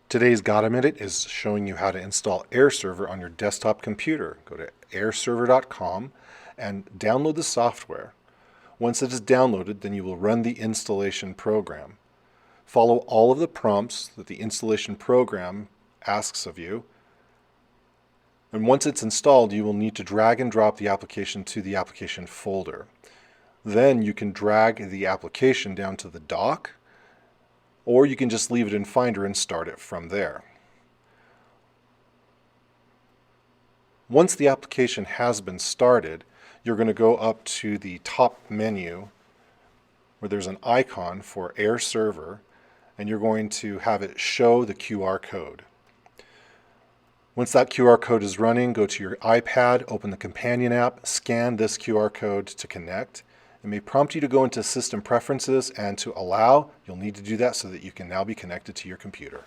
Today's Got a Minute is showing you how to install AirServer on your desktop computer. Go to airserver.com and download the software. Once it is downloaded, then you will run the installation program. Follow all of the prompts that the installation program asks of you. And once it's installed, you will need to drag and drop the application to the application folder. Then you can drag the application down to the dock, or you can just leave it in Finder and start it from there. Once the application has been started, you're going to go up to the top menu where there's an icon for AirServer, and you're going to have it show the QR code. Once that QR code is running, go to your iPad, open the companion app, scan this QR code to connect. It may prompt you to go into System Preferences and to allow. You'll need to do that so that you can now be connected to your computer.